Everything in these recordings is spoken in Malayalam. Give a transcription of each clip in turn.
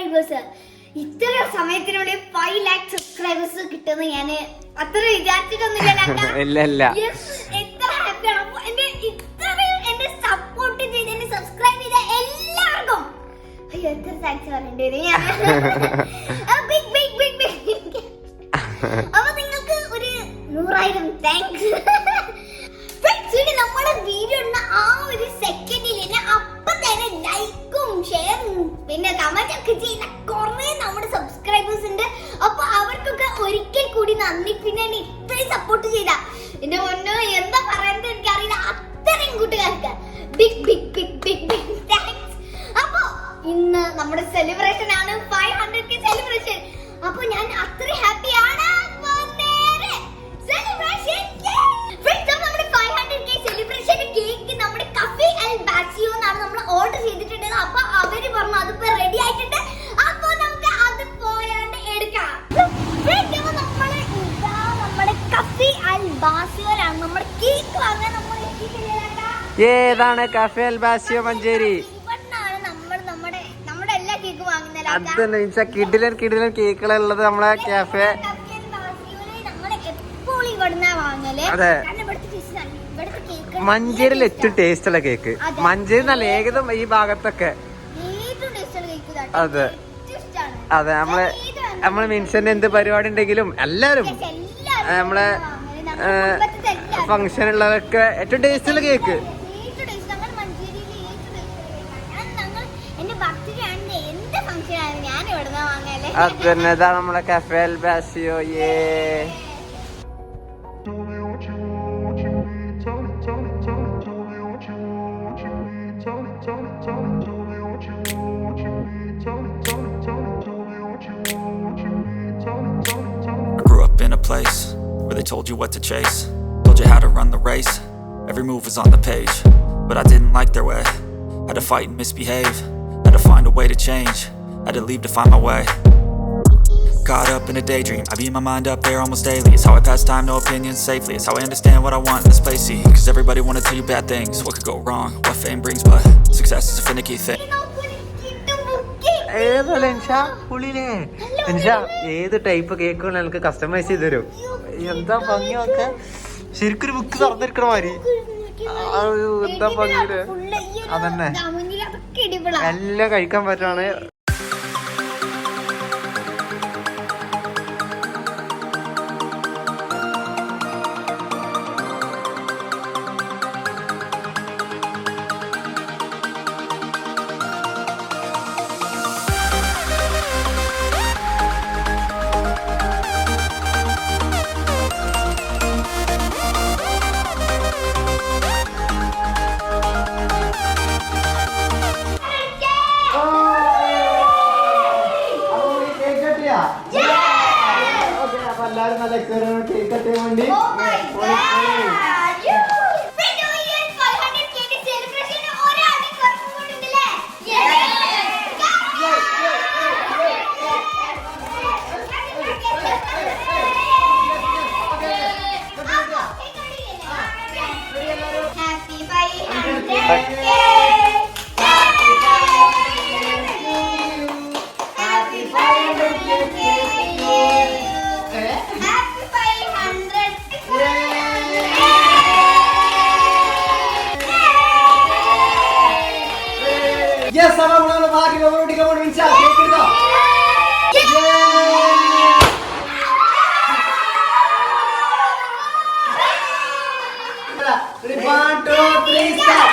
സബ്സ്ക്രൈബേഴ്സ്. ഇത്ര സമയത്തിനുള്ളിൽ 5 lakh സബ്സ്ക്രൈബേഴ്സ് കിട്ടുന്ന ഞാൻ അത്ര വിചാരിച്ചിട്ടൊന്നുമില്ല. എത്ര ഹാപ്പിയാണ്. അപ്പൊ എന്നെ സപ്പോർട്ട് ചെയ്ത് എന്നെ സബ്സ്ക്രൈബ് ചെയ്ത എല്ലാവർക്കും എത്ര താങ്ക്സ് പറയേണ്ടി വരും. അപ്പൊ നിങ്ങൾക്ക് ഒരു 100,000 താങ്ക്സ്. നമ്മുടെ വീഡിയോ ആ ഒരു സെക്കൻഡിൽ തന്നെ അപ്പൊ തന്നെ ലൈക്കും ഷെയറും പിന്നെ കമന്റ് ഒക്കെ ചെയ്യുന്ന കുറെ നമ്മുടെ സബ്സ്ക്രൈബേഴ്സ് ഉണ്ട്. അപ്പൊ അവർക്കൊക്കെ ഒരിക്കൽ കൂടി നന്ദി. പിന്നെ ഇത്രയും സപ്പോർട്ട് ചെയ്ത എന്റെ മുന്നോ എന്താ പറയുന്നത് എനിക്കറിയില്ല. അത്രയും കൂട്ടുകാർക്ക് big big big big big thanks. അപ്പൊ ഇന്ന് നമ്മുടെ സെലിബ്രേഷൻ ആണ്, 500K സെലിബ്രേഷൻ. അപ്പൊ ഞാൻ അത്രയും ഹാപ്പിയാണ്. ഓർഡർ ചെയ്തിട്ടുണ്ട്. അപ്പൊ അവര് പറഞ്ഞു അതിപ്പോ റെഡി ആയിട്ടുണ്ട്. അപ്പൊ നമുക്ക് അത് പോയാണ്ട് എടുക്കാം. നമ്മുടെ കഫേ അൽ ബാസിയോലാണ് നമ്മുടെ കേക്ക് വാങ്ങാൻ നമ്മൾ ഏതാണ് കഫേ അൽ ബാസിയോ മഞ്ചേരി? ഇവിടുന്നാണ് നമ്മുടെ എല്ലാ കേക്ക് വാങ്ങുന്നത്. അതന്നെ കിടിലൻ കേക്കുകളുള്ളത് നമ്മളെ കഫേ എപ്പോഴും ഇവിടുന്നാ വാങ്ങല്. അതെ, മഞ്ചേരിയിൽ ഏറ്റവും ടേസ്റ്റ് ഉള്ള കേക്ക് മഞ്ചേരി നല്ല ഏകദേശം ഈ ഭാഗത്തൊക്കെ. അതെ അതെ, നമ്മളെ മീൻസിന്റെ എന്ത് പരിപാടി ഉണ്ടെങ്കിലും എല്ലാരും നമ്മളെ ഫംഗ്ഷൻ ഉള്ളതൊക്കെ ഏറ്റവും ടേസ്റ്റ് ഉള്ള കേക്ക്. അതന്നെ, ഇതാണ് നമ്മളെ cafe Al Bacio. Place where they told you what to chase, told you how to run the race, every move was on the page, but I didn't like their way, had to fight and misbehave, had to find a way to change, had to leave to find my way. Caught up in a daydream, I beat my mind up there almost daily. It's how I pass time, no opinions safely. It's how I understand what I want in this place, see. Cause everybody wanna tell you bad things, what could go wrong, what fame brings, but success is a finicky thing. ഏത് ടൈപ്പ് കേക്കുകൾ എനിക്ക് കസ്റ്റമൈസ് ചെയ്ത് തരും. എന്താ ഭംഗിയൊക്കെ ശരിക്കൊരു ബുക്ക് തുറന്നിരിക്കണ മാതിരി. എന്താ ഭംഗിയില്. അതന്നെ, എല്ലാം കഴിക്കാൻ പറ്റാണ്. എല്ലാരും നല്ല എക്സൈറ്റ്മെന്റ് കേക്ക് കട്ടിയാൻ വേണ്ടി. Yes, sama mulai lagi kamu bisa kita. Ready, 1, 2, 3, stop.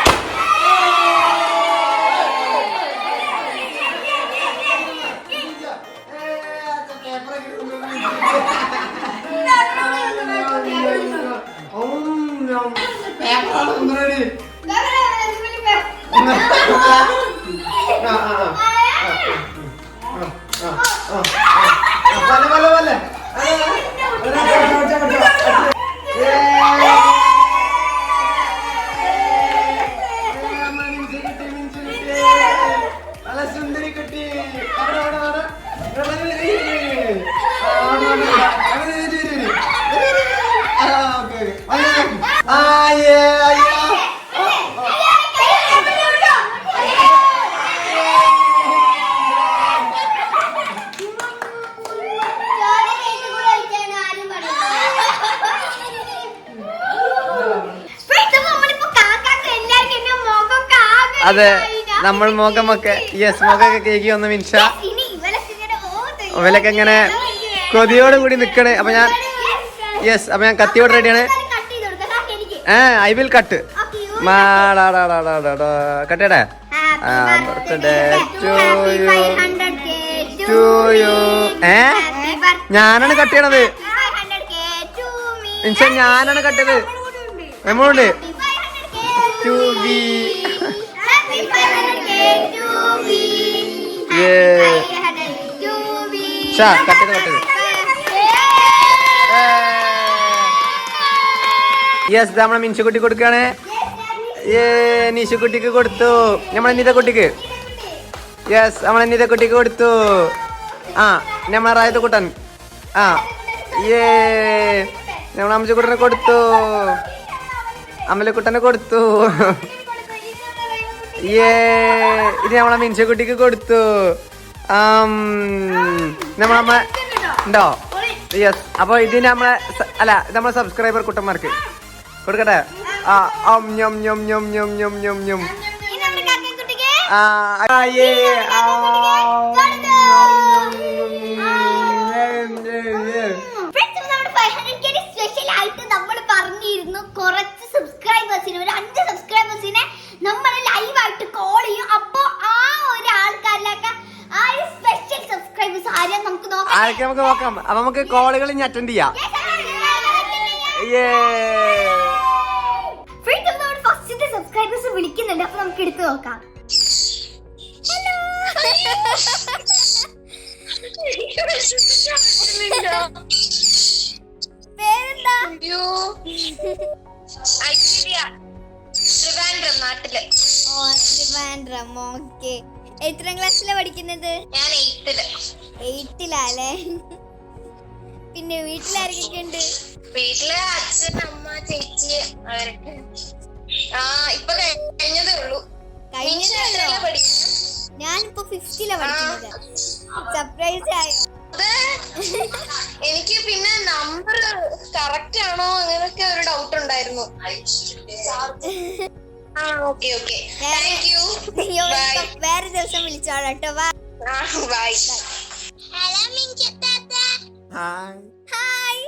സുന്ദരി കുട്ടി അതെ നമ്മൾ മുഖമൊക്കെ മുഖമൊക്കെ കേക്കി വന്ന മിൻഷ ഇവലൊക്കെ ഇങ്ങനെ കൊതിയോട് കൂടി നിക്കണേ. അപ്പൊ ഞാൻ അപ്പൊ ഞാൻ കത്തിയോട് റെഡിയാണ്. ഐ വിൽ കട്ട് കട്ടേടെ. Birthday to you. ഞാനാണ് കട്ട് ചെയ്യണത്. മിൻഷ ഞാനാണ് കട്ട് ചെയ്തത്. Amount to B. കട്ടത് നമ്മളെ മിൻഷുക്കുട്ടി കൊടുക്കാണ്. നിഷുക്കുട്ടിക്ക് കൊടുത്തു. നമ്മളെ നീത കുട്ടിക്ക് നമ്മളെ നീത കുട്ടിക്ക് കൊടുത്തു. നമ്മളെ റായത്ത് കുട്ടൻ നമ്മളെ അമ്മച്ചുക്കുട്ടനെ കൊടുത്തു. അമ്മലക്കുട്ടനെ കൊടുത്തു. ഇത് നമ്മളെ മിൻഷുക്കുട്ടിക്ക് കൊടുത്തു. നമ്മളമ്മ ഉണ്ടോ? അപ്പൊ ഇത് നമ്മളെ ഇത് നമ്മളെ സബ്സ്ക്രൈബർ കുട്ടന്മാർക്ക് കൊടുക്കട്ടെ. നമ്മൾ പറഞ്ഞിരുന്നു കുറച്ച് സബ്സ്ക്രൈബേഴ്സിന്, ഒരു 5 സബ്സ്ക്രൈബേഴ്സിനെ നമ്മൾ ലൈവായിട്ട് കോൾ ചെയ്യും. അപ്പൊ ആ ഒരു ആൾക്കാരിലൊക്കെ ആ ഒരു സ്പെഷ്യൽ സബ്സ്ക്രൈബേഴ്സ് ആരെയും നമുക്ക് നോക്കാം. അപ്പൊ നമുക്ക് കോളുകൾ ഇനി അറ്റൻഡ് ചെയ്യാം. ഫസ്റ്റത്തെ സബ്സ്ക്രൈബേഴ്സ് വിളിക്കുന്നുണ്ട്. അപ്പൊ നമുക്ക് എടുത്തു നോക്കാം. പേരെന്താ? ട്രിവാൻഡ്രം. ഓക്കെ. എത്രാം ക്ലാസ്സിലാ പഠിക്കുന്നത്? ഞാൻ 8ലാല്ലേ? പിന്നെ വീട്ടിലാരൊക്കെ ഉണ്ട്? വീട്ടില് അച്ഛൻ, അമ്മ, ചേച്ചി അവരൊക്കെ. ഇപ്പൊ കഴിഞ്ഞതേ ഉള്ളൂ. ഞാനിപ്പോ 5ലാ പഠിക്കുന്നത്. സർപ്രൈസ് ആയോ? എനിക്ക് പിന്നെ നമ്പർ കറക്റ്റ് ആണോ അങ്ങനൊക്കെ ഒരു ഡൗട്ട് ഉണ്ടായിരുന്നു. വേറെ ദിവസം വിളിച്ചോളാം കേട്ടോ. ബൈ. ഹായ്.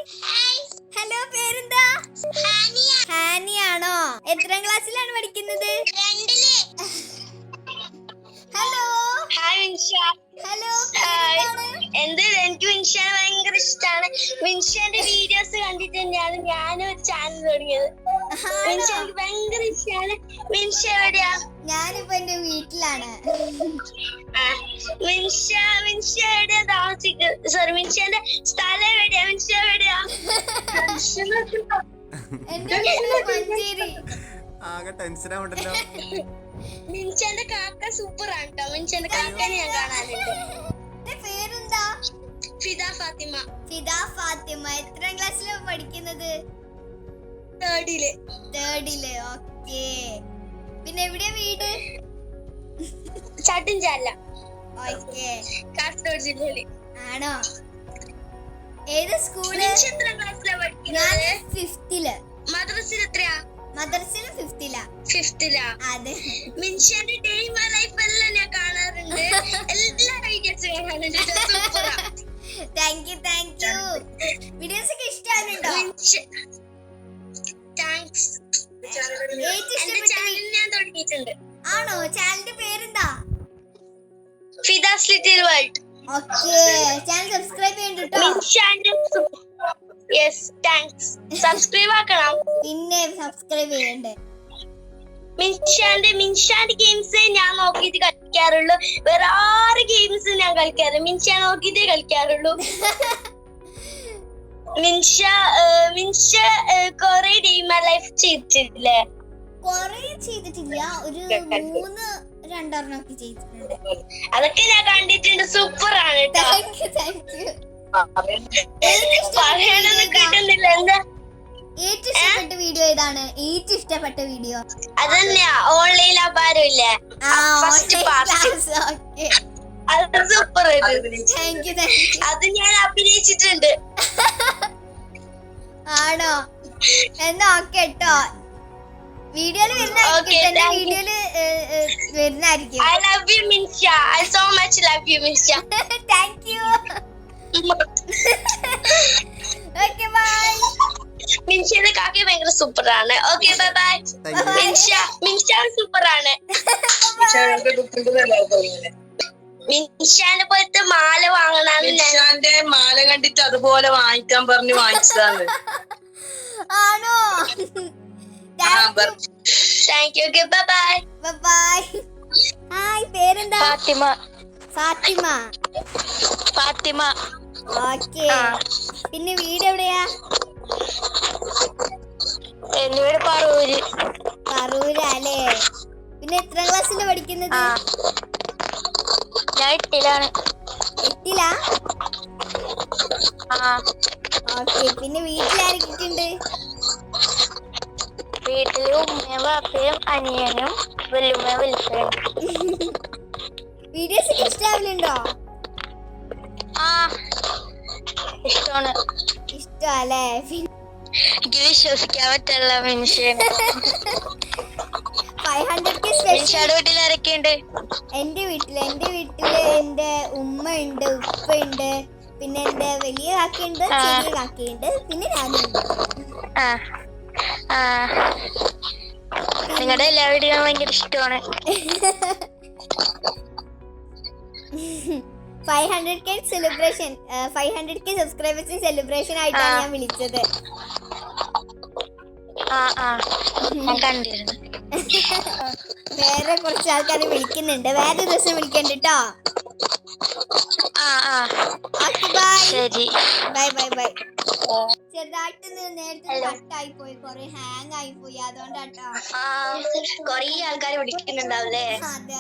ഹലോ, പേരെന്താ? ഹാനിയാണോ? എത്രാം ക്ലാസ്സിലാണ് പഠിക്കുന്നത്? 2ല്. ഹലോ. ഹലോ. എനിക്ക് മിൻഷാനെ ഭയങ്കര ഇഷ്ടമാണ്. മിൻഷാന്റെ വീഡിയോസ് കണ്ടിട്ട് തന്നെയാണ് ഞാനൊരു ചാനൽ തുടങ്ങിയത്. മിൻഷാക്ക് ഭയങ്കര ഇഷ്ടമാണ്. മിൻഷ എവിടെയാ? ഞാനിപ്പോ എന്റെ വീട്ടിലാണ്. മിൻഷ എവിടെയാ താമസിക്കുന്നത്? സോറി, മിൻഷാന്റെ സ്ഥലം എവിടെയാ? മിൻഷ എവിടെയാ? എന്റെ വീട്ടില് മഞ്ചേരി. ആകെ ടെൻഷൻ ആവണ്ടല്ലോ. മിൻഷാന്റെ കാക്ക സൂപ്പർ ആണ് കേട്ടോ. മിൻഷാന്റെ കാക്കനെ ഞാൻ കാണാനുണ്ട്. പേരെന്താ? ഫിദ ഫാത്തിമ. എത്രാം ക്ലാസ്സിലാണ് പഠിക്കുന്നത്? 3ല്. ഓക്കെ. പിന്നെ എവിടെയാ വീട്? ചട്ടിൻചാല. ഓക്കെ. കാസർഗോഡ് ജില്ലയില്. ആണോ? ഏത് സ്കൂള്? എത്രാം ക്ലാസ്സിലാണ് പഠിക്കുന്നത്? 5ല്. മദ്രസയിൽ എത്രയാ? മദ്രസയിൽ 5ലാ. അതെ. മിൻഷാന്റെ ഡേ ഇൻ മൈ ലൈഫ് എല്ലാം ഞാൻ കാണാറുണ്ട്. എല്ലാ വീഡിയോസും കാണാറുണ്ട്. സൂപ്പറാ. Thank you. വീഡിയോസ് ഒക്കെ ഇഷ്ടമാണോ? താങ്ക്സ്. എന്റെ ചാനൽ ഞാൻ തുടങ്ങിയിട്ടുണ്ട്. ആണോ? ചാനലിന്റെ പേരെന്താ? Fida's little world. Okay. Channel subscribe ചെയ്യണ്ട കേട്ടോ. Yes, thanks. സബ്സ്ക്രൈബ് ആക്കണം. പിന്നെ സബ്സ്ക്രൈബ് ചെയ്യണ്ടേ. മിൻഷാന്റെ ഗെയിംസ് ഞാൻ നോക്കിയിട്ട് കളിക്കാറുള്ളൂ. വേറെ ആറ് ഗെയിംസ് ഞാൻ കളിക്കാറ്. മിൻഷ നോക്കിയിട്ടേ കളിക്കാറുള്ളൂ. മിൻഷ കൊറേ ഡേ ഇൻ മൈ ലൈഫ് ചെയ്തിട്ടില്ലേ? കൊറേ ചെയ്തിട്ടില്ല, ഒരു 3-2 ഒക്കെ ചെയ്തിട്ടുണ്ട്. അതൊക്കെ ഞാൻ കണ്ടിട്ടുണ്ട്. സൂപ്പർ ആണ് കേട്ടോ. പറയാനൊന്നും കിട്ടുന്നില്ല. എന്താ ഏറ്റവും ഇഷ്ടപ്പെട്ട വീഡിയോ ഏതാണ്? ഏറ്റവും ഇഷ്ടപ്പെട്ട വീഡിയോ അതന്നെയാ, ഓൺലൈൻ അപാരമില്ലേ? അത് സൂപ്പർ. അത് ഞാൻ അഭിനയിച്ചിട്ടുണ്ട്. ആണോ? എന്നാ ഓക്കെ കേട്ടോ. വീഡിയോയില് വരുന്നതായിരിക്കും. I love you, Minsha. I so much love you, Minsha. Thank you. Okay, bye. മിൻഷയുടെ കാക്കി ഭയങ്കര സൂപ്പർ ആണ്. Okay bye bye. Minsha super ആണ്. മിൻഷാനെ പോലത്തെ മാല വാങ്ങണമെന്ന് മിൻഷാന്റെ മാല കണ്ടിട്ട് അതുപോലെ വാങ്ങിക്കാൻ പറഞ്ഞു വാങ്ങിച്ചതാണ്. ആണോ? Thank you. Bye bye. Bye. Hi, പേരെന്താ? ഫാത്തിമ. ഓക്കെ. പിന്നെ വീട് എവിടെയാ? എന്റെ വീട് പറൂരല്ലേ? പിന്നെ എത്ര ക്ലാസ്സില് പഠിക്കുന്നത്? ഞാൻ 8ലാണ്. 8ലാ? ഓക്കെ. പിന്നെ വീട്ടിലാരൊക്കെയുണ്ട്? വീട്ടില് ഉമ്മയും ബാപ്പയും അനിയനും വല്ലുമ്മയും വലുപ്പയും. വീഡിയോസ് ഒക്കെ ഇഷ്ടാവലുണ്ടോ? ഇഷ്ടമാണ്. ഇഷ്ടല്ലേ? എനിക്ക് വിശ്വസിക്കാൻ പറ്റുള്ള മനുഷ്യൻ. 500K special. വീട്ടിലാരൊക്കെയുണ്ട്? എന്റെ വീട്ടില് എന്റെ ഉമ്മ ഉണ്ട്, ഉപ്പ ഉണ്ട്, പിന്നെ എന്റെ വലിയ കാക്കയുണ്ട്, ചെറിയ കാക്കയുണ്ട്, പിന്നെ ഞാനുണ്ട്. നിങ്ങളുടെ എല്ലാ വീഡിയോയും ഭയങ്കര ഇഷ്ടമാണ്. 500K സെലിബ്രേഷൻ, 500K സബ്സ്ക്രൈബേഴ്സിന് സെലിബ്രേഷൻ ആയിട്ടാണ് ഞാൻ വിളിച്ചത്. ഞാൻ കണ്ടിരുന്നു. വേറെ കുറച്ച് ആൾക്കാർ വിളിക്കുന്നുണ്ട്. വേറെ ദിവസം വിളിക്കണ്ട കേട്ടോ. ശരി, ബൈ. ചെറുതായിട്ട് നേരത്തെ കട്ടായി പോയി, കൊറേ ഹാങ് ആയി പോയി, അതുകൊണ്ടാട്ടോ. കൊറേ ആൾക്കാർ വിളിക്കുന്നുണ്ടാവില്ലേ? അതെ.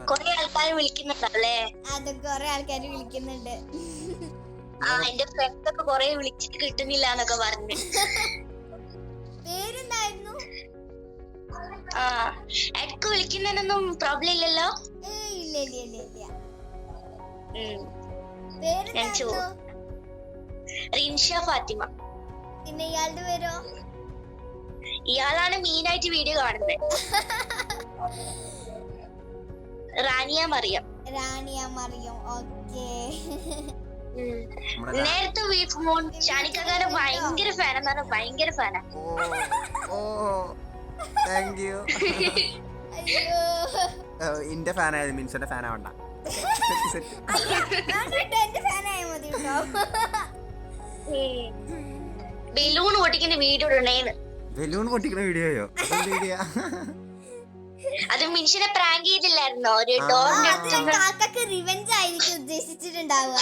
കൊറേ ആൾക്കാർ വിളിക്കുന്നുണ്ടല്ലേ? അതെ, കൊറേ ആൾക്കാർ വിളിക്കുന്നുണ്ട്. എന്റെ ഫ്രണ്ട്സ് ഒക്കെ കൊറേ വിളിച്ചിട്ട് കിട്ടുന്നില്ല എന്നൊക്കെ പറഞ്ഞു. പേരെന്തായിരുന്നു? ഇടക്ക് വിളിക്കുന്നതിനൊന്നും പ്രോബ്ലം ഇല്ലല്ലോ? ഇല്ല. റിൻഷ ഫാത്തിമ. പിന്നെ ഇയാളുടെ പേരോ? ഇയാളാണ് മെയിൻ ആയിട്ട് വീഡിയോ കാണുന്നത്. റാനിയ മറിയം. ഓക്കെ. നേരത്തെ ഷാനിക്കാരെ ഭയങ്കര ഫാനാണ്, ഭയങ്കര ഫാനാ. Thank you. എന്റെ ഫാനായത് മിൻഷന്റെ ഫാനാവണ്ട. ബലൂൺ പൊട്ടിക്കുന്ന വീഡിയോ ഇടണേന്ന്. ബലൂൺ പൊട്ടിക്കുന്ന വീഡിയോയോ? അത് മിൻഷനെ പ്രാങ്ക് ചെയ്തില്ലായിരുന്നോ? ഒരു കാക്കക്ക് റിവെഞ്ച് ആയിരിക്കും ഉദ്ദേശിച്ചിട്ടുണ്ടാവുക.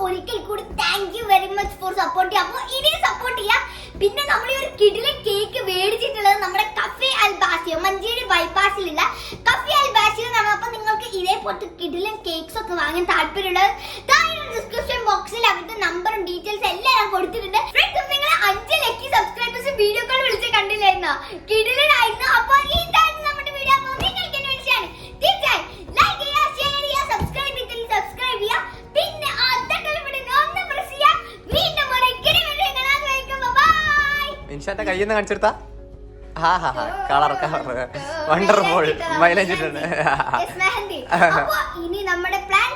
ഒരിക്കൽ കൂടി thank you very much for support. അപ്പൊ ഇനി സപ്പോർട്ട് ചെയ്യാം. പിന്നെ നമ്മൾ ഒരു കിടിലൻ കേക്ക് മേടിച്ചിട്ടുള്ളത് നമ്മുടെ കഫേ അൽബാസിയോ, മഞ്ചേരി ബൈപ്പാസിലുള്ള കഫേ അൽബാസിയോ എന്നാണ്. അപ്പൊ നിങ്ങൾക്ക് ഇതേപോലത്തെ കിടിലൻ കേക്ക്സ് ഒക്കെ വാങ്ങാൻ താല്പര്യമുള്ളത് ഡിസ്ക്രിപ്ഷൻ ബോക്സിൽ അവരുടെ നമ്പറും ഡീറ്റെയിൽസ് എല്ലാം ഞാൻ കൊടുത്തിട്ടുണ്ട്. നിങ്ങൾ 5 ലക്കി സബ്സ്ക്രൈബേഴ്സ് വീഡിയോ കോൾ വിളിച്ച് കണ്ടില്ലായിരുന്നോ? കിടിലനായിരുന്നു. അപ്പൊ ഇതായിരുന്നു നമ്മുടെ വീഡിയോ. അപ്പൊ നിങ്ങൾക്ക് എന്നെ വിളിച്ചാണ് തീർച്ചയായും ലൈക്ക് ചെയ്യുക, ഷെയർ ചെയ്യുക, സബ്സ്ക്രൈബ് ചെയ്യുക. പിന്നെ മിൻഷാന്റെ കയ്യിൽ കാണിച്ചെടുത്താ കളർ വണ്ടർഫുൾ മൈലേജ്. ഇനി നമ്മുടെ പ്ലാൻ